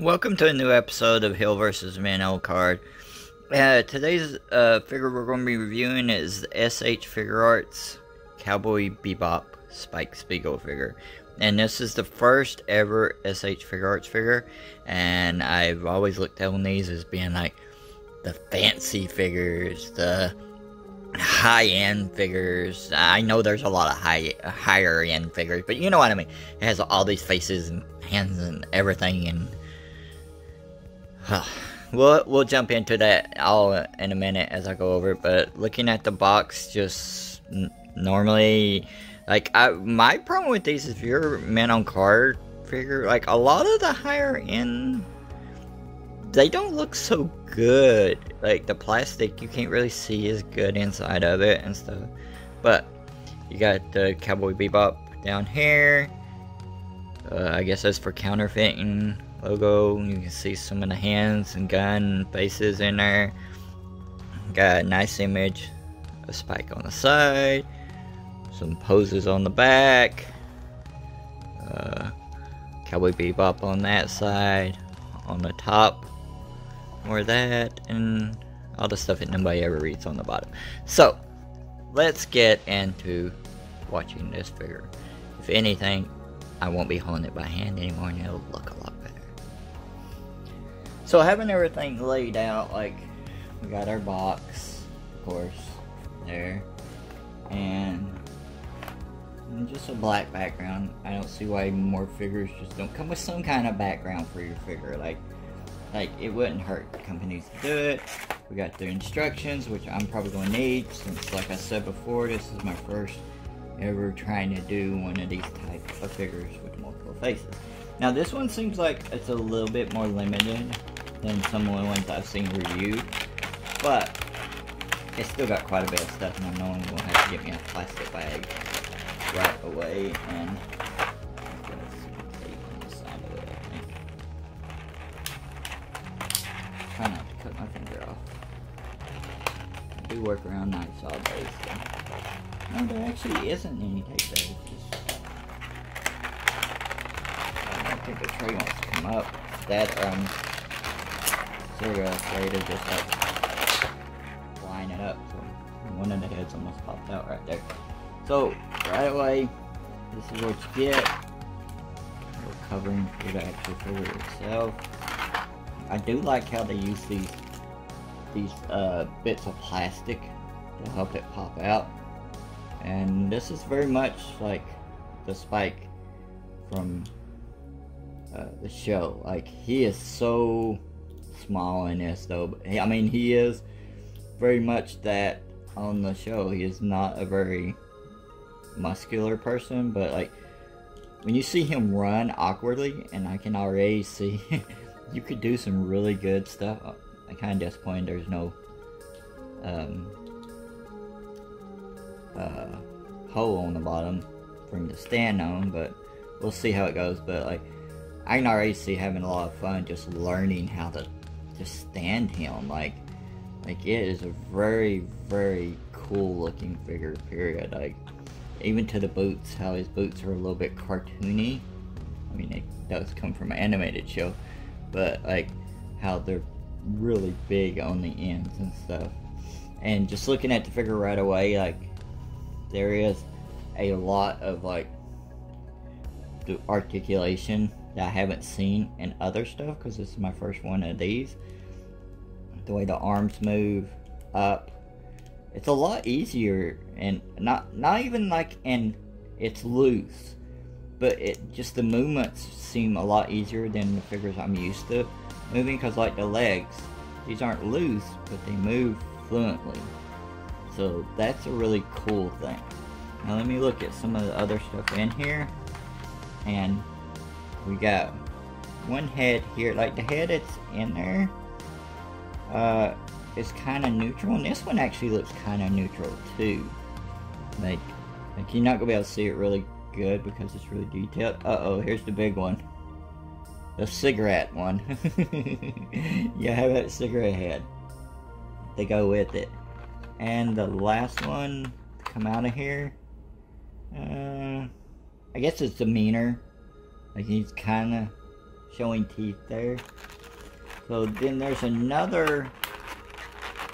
Welcome to a new episode of Hill vs. Minnow card. Today's figure we're going to be reviewing is the SH Figuarts Cowboy Bebop Spike Spiegel figure. And this is the first ever SH Figuarts figure. And I've always looked on these as being like the fancy figures, the high-end figures. I know there's a lot of higher-end figures, but you know what I mean. It has all these faces and hands and everything, and we'll jump into that all in a minute as I go over it. But looking at the box, just normally, like, my problem with these is if you're meant on card figure, like a lot of the higher end, they don't look so good. Like the plastic, you can't really see as good inside of it and stuff. But you got the Cowboy Bebop down here. I guess that's for counterfeiting logo. You can see some of the hands and gun faces in there. Got a nice image, a Spike on the side, some poses on the back, Cowboy Bebop on that side, on the top more that, and all the stuff that nobody ever reads on the bottom. So let's get into watching this figure. If anything, I won't be holding it by hand anymore and it'll look a lot better. So having everything laid out, like we got our box, of course, there, and just a black background. I don't see why more figures just don't come with some kind of background for your figure. Like it wouldn't hurt companies to do it. We got the instructions, which I'm probably going to need, since like I said before, this is my first ever trying to do one of these types of figures with multiple faces. Now this one seems like it's a little bit more limited than some of the ones I've seen reviewed, but it's still got quite a bit of stuff, and I know I'm going to have to get me a plastic bag right away, and try not to cut my finger off. I do work around knives all day, so. No, there actually isn't any tape there. I don't think the tray wants to come up. That, sort of afraid of just like line it up. So one of the heads almost popped out right there. So, right away, this is what you get. A little covering for the actual figure itself. I do like how they use these bits of plastic to help it pop out. And this is very much like the Spike from the show. Like, he is so small in this though. But I mean, he is very much that on the show. He is not a very muscular person, but like when you see him run awkwardly, and I can already see you could do some really good stuff. I'm kind of disappointed there's no hole on the bottom for him to stand on, but we'll see how it goes. But like, I can already see having a lot of fun just learning how to just stand him. Like it is a very, very cool looking figure, period. Like, even to the boots, how his boots are a little bit cartoony. I mean, it does come from an animated show, but like how they're really big on the ends and stuff. And just looking at the figure right away, like, there is a lot of like the articulation that I haven't seen in other stuff, because this is my first one of these. The way the arms move up, it's a lot easier, and not even like, and it's loose, but it just, the movements seem a lot easier than the figures I'm used to moving, because like the legs, these aren't loose, but they move fluently. So that's a really cool thing. Now let me look at some of the other stuff in here, and we got one head here. Like, the head that's in there is kind of neutral, and this one actually looks kind of neutral too. Like you're not gonna be able to see it really good because it's really detailed. Uh-oh, here's the big one. The cigarette one. You have that cigarette head. They go with it. And the last one to come out of here, I guess it's demeanor. Like, he's kind of showing teeth there. So then there's another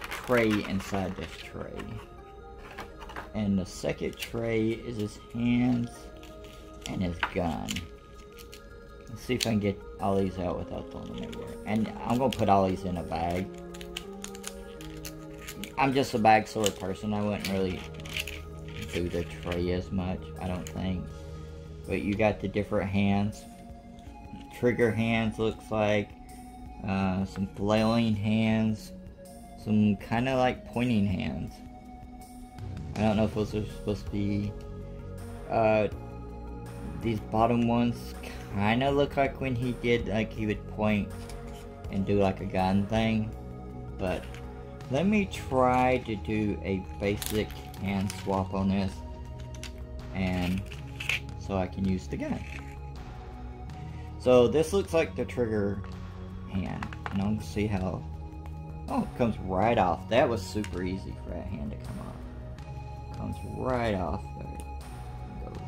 tray inside this tray. And the second tray is his hands and his gun. Let's see if I can get all these out without throwing them everywhere. And I'm gonna put all these in a bag. I'm just a bag sort of person. I wouldn't really do the tray as much, I don't think. But you got the different hands. Trigger hands looks like. Some flailing hands. Some kind of like pointing hands. I don't know if those are supposed to be... these bottom ones kind of look like when he did, like he would point and do like a gun thing. But let me try to do a basic hand swap on this, and so I can use the gun. So this looks like the trigger hand, and I'm gonna see how. Oh, it comes right off. That was super easy for that hand to come off. Comes right off there. It goes.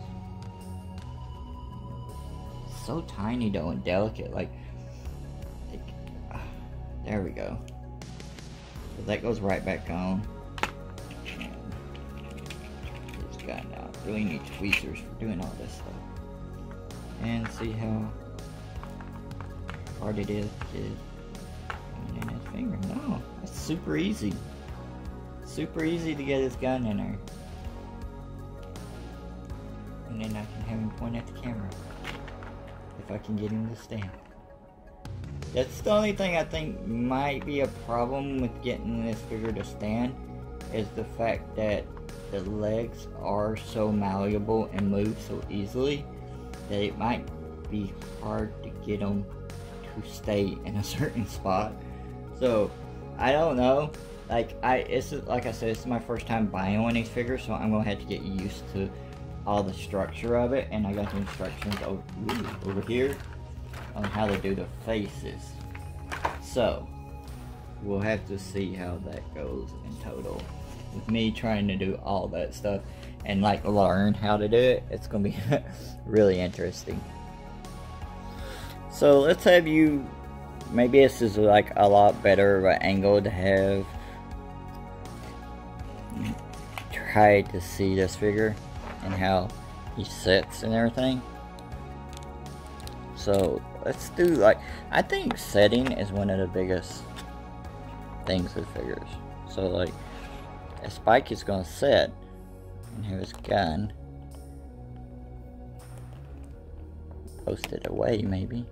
So tiny though and delicate. Like there we go. So that goes right back on. And it's gotten out. Really need tweezers for doing all this stuff. And see how hard it is to get in his finger. No, it's super easy. Super easy to get his gun in there. And then I can have him point at the camera. If I can get him to stand. That's the only thing I think might be a problem with getting this figure to stand, is the fact that the legs are so malleable and move so easily that it might be hard to get them to stay in a certain spot. So I don't know. Like I said, this is my first time buying one of these figures, so I'm gonna have to get used to all the structure of it. And I got the instructions over here on how to do the faces. So we'll have to see how that goes in total. With me trying to do all that stuff and like learn how to do it, it's gonna be really interesting. So let's have you, maybe this is like a lot better of an angle to have try to see this figure and how he sits and everything. So let's do like, I think setting is one of the biggest things with figures. So like a Spike is gonna sit and have his gun posted away, maybe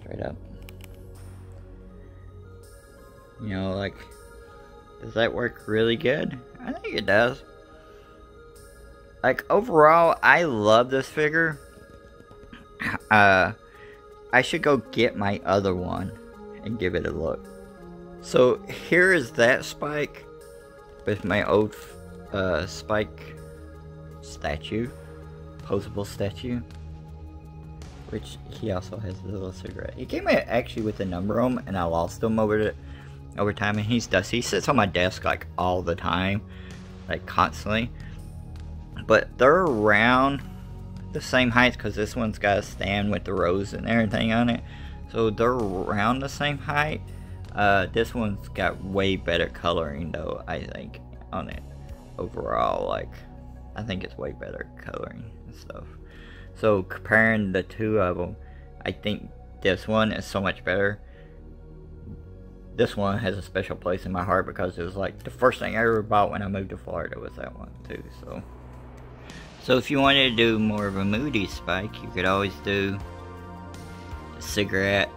straight up. You know, like, does that work really good? I think it does. Like overall, I love this figure. I should go get my other one and give it a look. So here is that Spike with my old Spike statue, posable statue, which he also has a little cigarette. He came actually with a number on him, and I lost him over time, and he's dusty. He sits on my desk like all the time, like constantly. But they're around the same height, because this one's got a stand with the rose and everything on it, so they're around the same height. This one's got way better coloring though, I think, on it overall. Like, I think it's way better coloring and stuff. So comparing the two of them, I think this one is so much better. This one has a special place in my heart because it was like the first thing I ever bought when I moved to Florida was that one too. So if you wanted to do more of a moody Spike, you could always do a cigarette.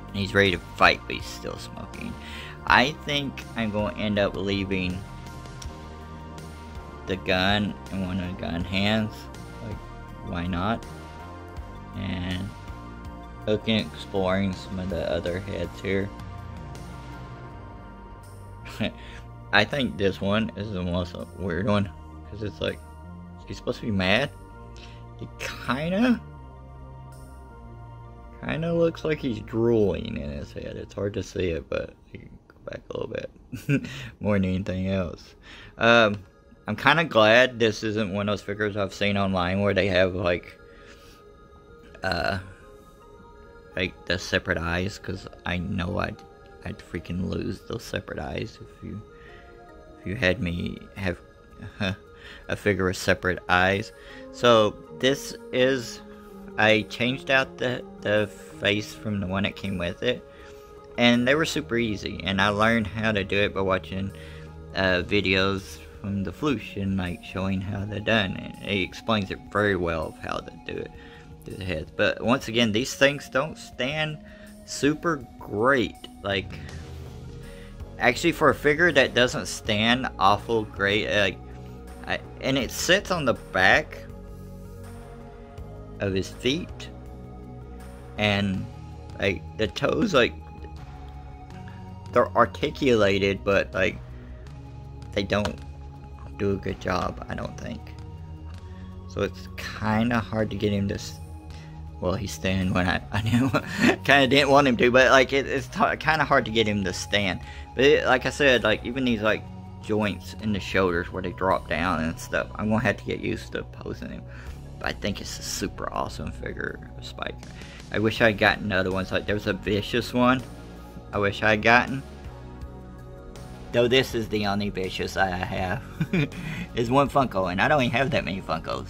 And he's ready to fight, but he's still smoking. I think I'm going to end up leaving the gun in one of the gun hands. Like, why not? And looking, exploring some of the other heads here. I think this one is the most weird one, because it's like, he's supposed to be mad. He kinda looks like he's drooling in his head. It's hard to see it, but you can go back a little bit more than anything else. I'm kind of glad this isn't one of those figures I've seen online where they have like like the separate eyes, because I know I'd freaking lose those separate eyes if you had me have a figure with separate eyes. So this is, I changed out the face from the one that came with it, and they were super easy, and I learned how to do it by watching videos from the Floosh and like showing how they're done, and he explains it very well of how to do it, do the heads. But once again, these things don't stand super great. Like, actually, for a figure that doesn't stand awful great, like, and it sits on the back of his feet, and like the toes, like they're articulated, but like they don't do a good job, I don't think. So it's kind of hard to get him to, well, he's standing when I kind of didn't want him to, but like it's kind of hard to get him to stand. But like I said, like even these like joints in the shoulders where they drop down and stuff, I'm gonna have to get used to posing him. But I think it's a super awesome figure of Spike. I wish I'd gotten other ones. Like there's a Vicious one I wish I'd gotten, though this is the only Vicious I have. Is one Funko, and I don't even have that many Funkos.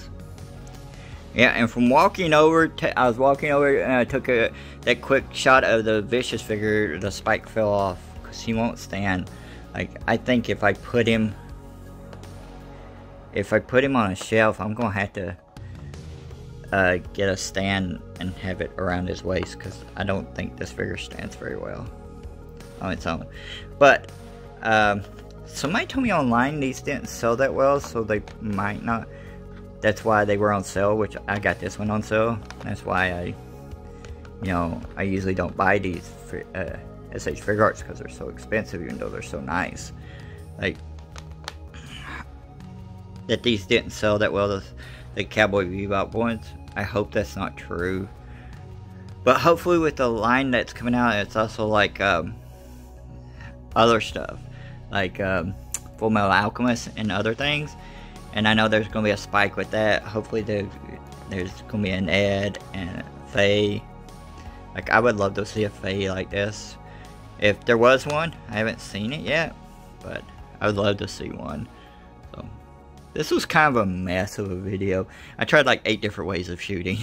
Yeah, and from walking over, I was walking over and I took that quick shot of the Vicious figure. The Spike fell off because he won't stand. Like, I think if I put him on a shelf, I'm gonna have to get a stand and have it around his waist, because I don't think this figure stands very well on its own. But somebody told me online these didn't sell that well, so they might not. That's why they were on sale, which I got this one on sale. That's why I usually don't buy these SH Figuarts, because they're so expensive, even though they're so nice. Like, that these didn't sell that well, the Cowboy Bebop ones. I hope that's not true. But hopefully with the line that's coming out, it's also like other stuff. Like Full Metal Alchemist and other things. And I know there's going to be a Spike with that. Hopefully there's going to be an Ed and a Faye. Like, I would love to see a Faye like this. If there was one, I haven't seen it yet, but I would love to see one. So, this was kind of a mess of a video. I tried like 8 different ways of shooting.